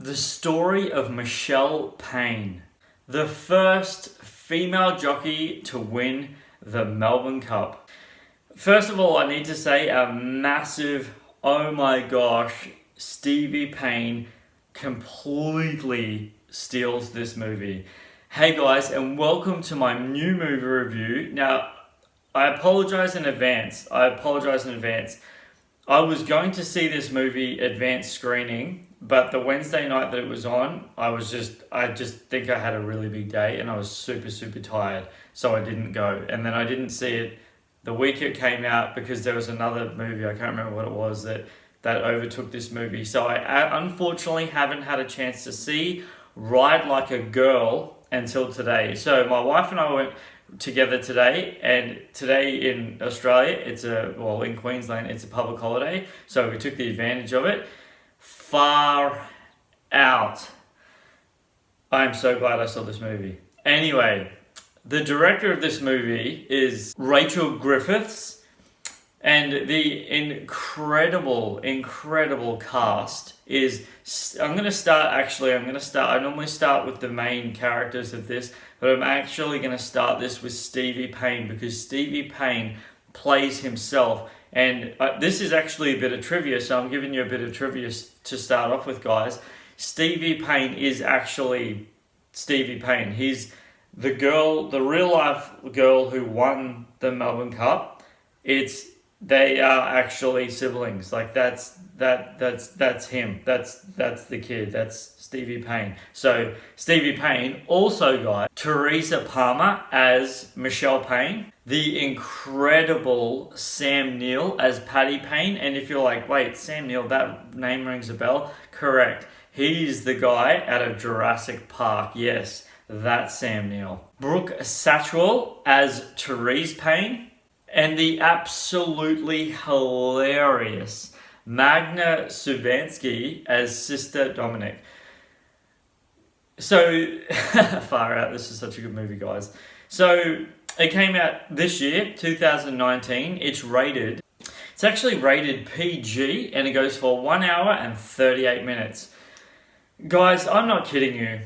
The story of Michelle Payne, the first female jockey to win the Melbourne Cup. First of all, I need to say a massive, oh my gosh, Stevie Payne completely steals this movie. Hey guys, and welcome to my new movie review. Now, I apologize in advance. I was going to see this movie advanced screening, but the Wednesday night that it was on, I just think I had a really big day and I was super tired, so I didn't go. And then I didn't see it the week it came out because there was another movie, I can't remember what it was, that overtook this movie. So I unfortunately haven't had a chance to see Ride Like a Girl until today. So my wife and I went together today, and today in Australia, in Queensland, it's a public holiday, so we took the advantage of it. Far out. I'm so glad I saw this movie. Anyway, the director of this movie is Rachel Griffiths, and the incredible cast is, I normally start with the main characters of this, but I'm actually going to start this with Stevie Payne, because Stevie Payne plays himself. And this is actually a bit of trivia, so I'm giving you a bit of trivia to start off with, guys. Stevie Payne is actually Stevie Payne. He's the real life girl who won the Melbourne Cup. They are actually siblings. Like that's him. That's the kid. That's Stevie Payne. So Stevie Payne also got Teresa Palmer as Michelle Payne, the incredible Sam Neill as Paddy Payne. And if you're like, wait, Sam Neill, that name rings a bell. Correct. He's the guy out of Jurassic Park. Yes, that's Sam Neill. Brooke Satchwell as Therese Payne. And the absolutely hilarious Magna Suvansky as Sister Dominic. So, far out, this is such a good movie, guys. So, it came out this year, 2019. It's actually rated PG, and it goes for 1 hour and 38 minutes. Guys, I'm not kidding you.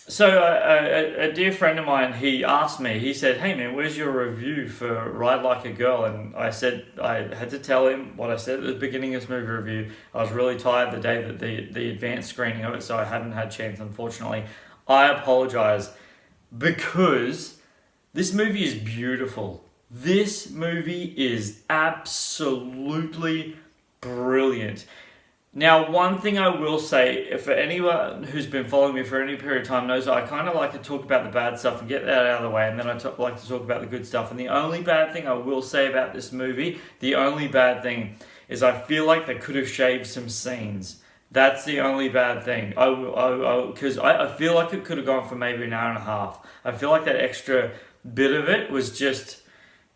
So a dear friend of mine, he asked me, he said, hey man, where's your review for Ride Like a Girl? And I said, I had to tell him what I said at the beginning of this movie review. I was really tired the day that the advanced screening of it, so I hadn't had a chance, unfortunately. I apologize, because this movie is beautiful. This movie is absolutely brilliant. Now, one thing I will say, for anyone who's been following me for any period of time knows I kind of like to talk about the bad stuff and get that out of the way, and then I like to talk about the good stuff. And the only bad thing I will say about this movie, is I feel like they could have shaved some scenes. That's the only bad thing. Because I feel like it could have gone for maybe an hour and a half. I feel like that extra bit of it was just,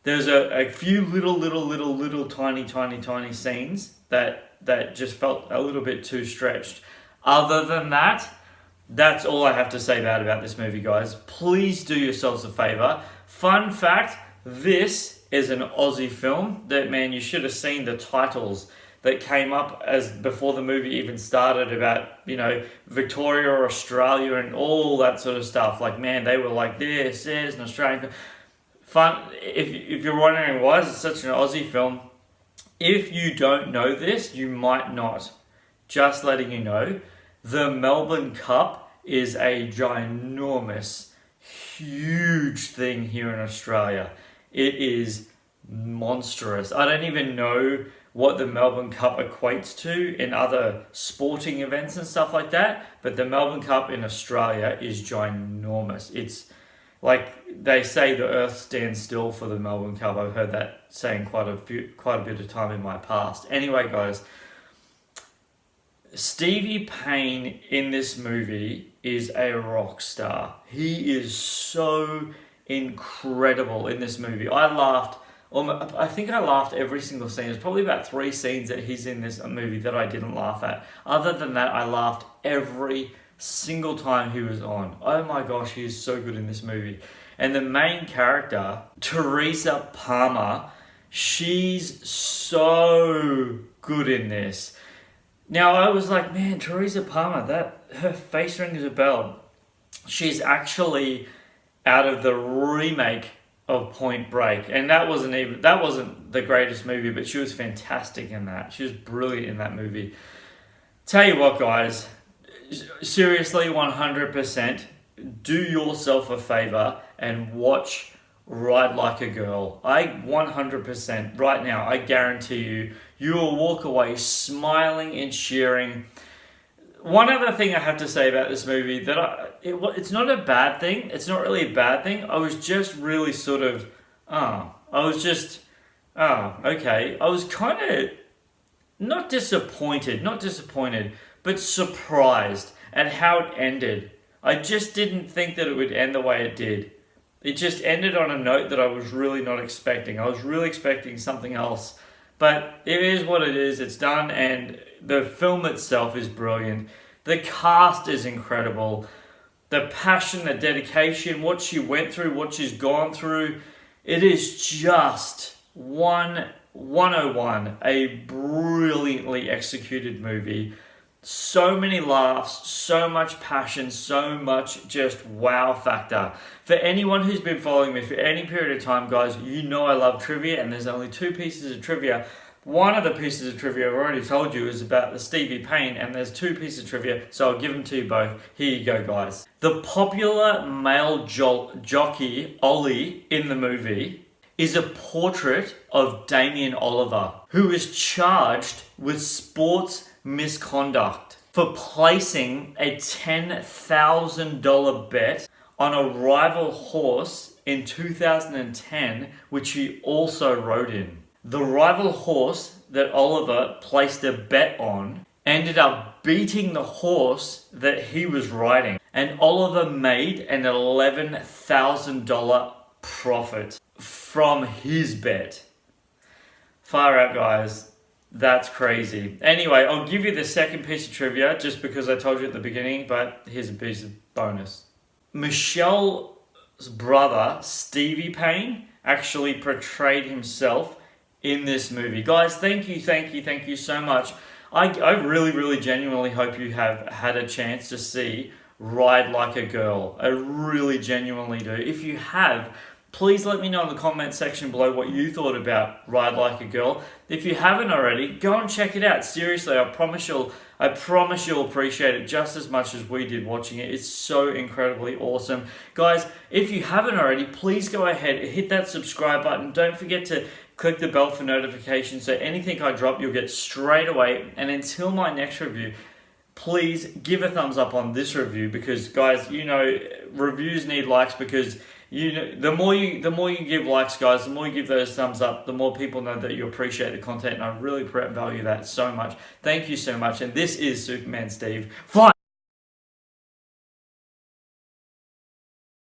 there's a few little tiny scenes that just felt a little bit too stretched. Other than that, that's all I have to say about this movie, guys. Please do yourselves a favor. Fun fact, this is an Aussie film. That, man, you should have seen the titles that came up as before the movie even started about, Victoria or Australia and all that sort of stuff. Like, man, they were like, this is an Australian film. Fun. If you're wondering why is it such an Aussie film, if you don't know this, you might not. Just letting you know, the Melbourne Cup is a ginormous, huge thing here in Australia. It is monstrous. I don't even know what the Melbourne Cup equates to in other sporting events and stuff like that, but the Melbourne Cup in Australia is ginormous. It's like they say the earth stands still for the Melbourne Cup. I've heard that saying quite a bit of time in my past. Anyway, guys, Stevie Payne in this movie is a rock star. He is so incredible in this movie. I think I laughed every single scene. There's probably about 3 scenes that he's in this movie that I didn't laugh at. Other than that, I laughed every single time he was on. Oh my gosh, he is so good in this movie. And the main character, Teresa Palmer, she's so good in this. Now I was like, man, Teresa Palmer, her face rings a bell. She's actually out of the remake of Point Break, and that wasn't the greatest movie, but she was fantastic in that. She was brilliant in that movie. Tell you what, guys, seriously, 100%, do yourself a favor and watch Ride Like a Girl. I 100% right now, I guarantee you, you will walk away smiling and cheering. One other thing I have to say about this movie, that it's not a bad thing. It's not really a bad thing. I was just really sort of, okay. I was kind of not disappointed, but surprised at how it ended. I just didn't think that it would end the way it did. It just ended on a note that I was really not expecting. I was really expecting something else. But it is what it is. It's done, and the film itself is brilliant. The cast is incredible. The passion, the dedication, what she went through, what she's gone through. It is just 101. A brilliantly executed movie. So many laughs, so much passion, so much just wow factor. For anyone who's been following me for any period of time, guys, you know I love trivia, and there's only two pieces of trivia. One of the pieces of trivia I've already told you is about the Stevie Payne, and there's two pieces of trivia, so I'll give them to you both. Here you go, guys. The popular male jockey, Ollie, in the movie, is a portrait of Damien Oliver, who is charged with sports misconduct for placing a $10,000 bet on a rival horse in 2010, which he also rode in. The rival horse that Oliver placed a bet on ended up beating the horse that he was riding, and Oliver made an $11,000 profit from his bet. Far out, guys. That's crazy. Anyway, I'll give you the second piece of trivia just because I told you at the beginning, but here's a piece of bonus. Michelle's brother, Stevie Payne, actually portrayed himself in this movie. Guys, thank you so much. I really genuinely hope you have had a chance to see Ride Like a Girl. I really genuinely do. If you have, please let me know in the comment section below what you thought about Ride Like a Girl. If you haven't already, go and check it out. Seriously, I promise you'll appreciate it just as much as we did watching it. It's so incredibly awesome. Guys, if you haven't already, please go ahead, hit that subscribe button. Don't forget to click the bell for notifications so anything I drop, you'll get straight away. And until my next review, please give a thumbs up on this review, because guys, you know, reviews need likes, because you know, the more you give likes, guys, the more you give those thumbs up, the more people know that you appreciate the content, and I really value that so much. Thank you so much, and this is Superman Steve. Fly!